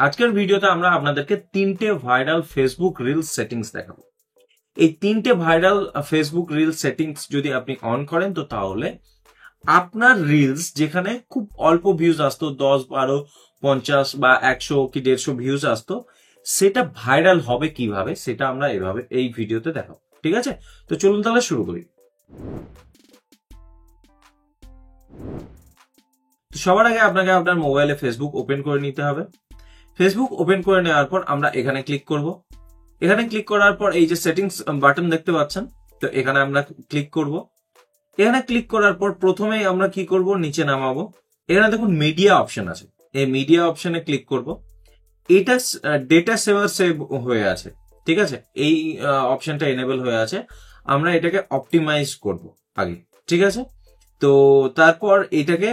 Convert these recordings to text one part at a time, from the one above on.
আজকের ভিডিওতে আমরা আপনাদেরকে 3টে ভাইরাল ফেসবুক রিলস সেটিংস দেখাবো। এই 3টে ভাইরাল ফেসবুক রিলস সেটিংস যদি আপনি অন করেন তো তাহলে আপনার রিলস যেখানে খুব অল্প ভিউজ আসতো, 10, 12, 50 বা 100 কি 150 ভিউজ আসতো, সেটা ভাইরাল হবে কিভাবে সেটা আমরা এভাবে এই ভিডিওতে দেখাবো। ঠিক আছে, তো চলুন তাহলে শুরু করি। সবার আগে আপনাকে আপনার মোবাইলে ফেসবুক ওপেন করে নিতে হবে। ফেসবুক ওপেন করে নেওয়ার পর আমরা এখানে ক্লিক করব। এখানে ক্লিক করার পর এই যে সেটিংস বাটন দেখতে পাচ্ছেন, তো এখানে আমরা ক্লিক করব। এখানে ক্লিক করার পর প্রথমেই আমরা কি করব, নিচে নামাবো। এখানে দেখুন মিডিয়া অপশন আছে, এই মিডিয়া অপশনে ক্লিক করব। এটা ডেটা সেভার সেভ হয়ে আছে, ঠিক আছে, এই অপশনটা এনেবল হয়ে আছে। আমরা এটাকে অপটিমাইজ করব আগে, ঠিক আছে। তো তারপর এটাকে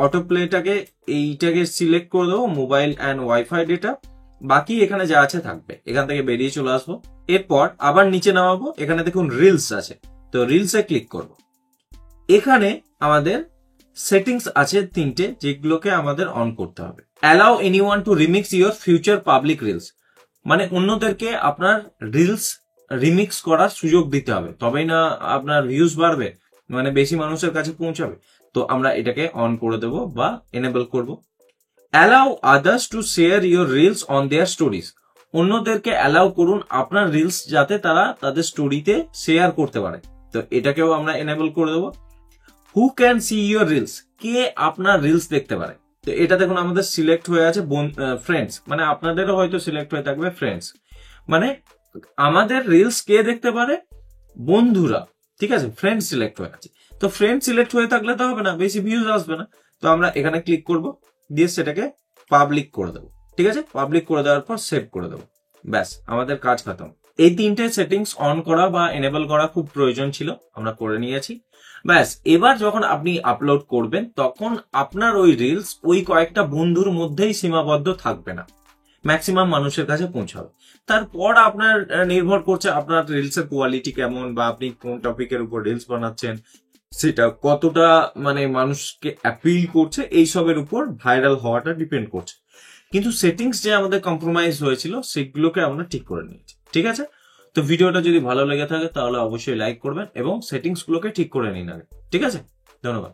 অটো প্লেটাকে এইটাকে সিলেক্ট করে দেবো, মোবাইল অ্যান্ড ওয়াইফাই ডেটা। বাকি এখানে যা আছে থাকবে, এখান থেকে বেরিয়ে চলে আসবো। এরপর আবার নিচে নামাবো, এখানে দেখুন রিলস আছে, তো রিলসে ক্লিক করব। এখানে আমাদের সেটিংস আছে 3টে, যেগুলোকে আমাদের অন করতে হবে। Allow anyone to remix your future public reels, মানে অন্যদেরকে আপনার রিলস রিমিক্স করার সুযোগ দিতে হবে, তবেই না আপনার ভিউজ বাড়বে, মানে বেশি মানুষের কাছে পৌঁছাবে। তো আমরা এটাকে অন করে দেব বা এনেবল করব। Allow others to share your reels on their stories, অন্যদেরকে অ্যালাউ করুন আপনার রিলস যাতে তারা তাদের স্টোরিতে শেয়ার করতে পারে, তো এটাকেও আমরা এনেবল করে দেবো। Who can see your reels, কে আপনার রিলস দেখতে পারে, তো এটা দেখুন আমাদের সিলেক্ট হয়ে আছে ফ্রেন্ডস, মানে আপনাদেরও হয়তো সিলেক্ট হয়ে থাকবে ফ্রেন্ডস, মানে আমাদের রিলস কে দেখতে পারে, বন্ধুরা, ঠিক আছে, ফ্রেন্ড সিলেক্ট হয়ে আছে। তো ফ্রেন্ড সিলেক্ট হয়ে থাকলে তো হবে না, বেশি ভিউজ আসবে না। তো আমরা এখানে ক্লিক করব, দিয়ে সেটাকে পাবলিক করে দেবো, ঠিক আছে। পাবলিক করে দেওয়ার পর সেভ করে দেবো, ব্যাস আমাদের কাজ খতম। এই 3টে সেটিংস অন করা বা এনেবল করা খুব প্রয়োজন ছিল, আমরা করে নিয়েছি। ব্যাস, এবার যখন আপনি আপলোড করবেন তখন আপনার ওই রিলস ওই কয়েকটা বন্ধুর মধ্যেই সীমাবদ্ধ থাকবে না, ম্যাক্সিমাম মানুষের কাছে পৌঁছাবে। তারপর আপনার নির্ভর করছে আপনার রিলসের কোয়ালিটি কেমন, বা আপনি কোন টপিকের উপর রিলস বানাচ্ছেন, সেটা কতটা মানে মানুষকে অ্যাপিল করছে, এইসবের উপর ভাইরাল হওয়াটা ডিপেন্ড করছে। কিন্তু সেটিংস যে আমাদের কম্প্রোমাইজ হয়েছিল সেগুলোকে আমরা ঠিক করে নিয়েছি, ঠিক আছে। তো ভিডিওটা যদি ভালো লেগে থাকে তাহলে অবশ্যই লাইক করবেন এবং সেটিংস গুলোকে ঠিক করে নিন আগে, ঠিক আছে। ধন্যবাদ।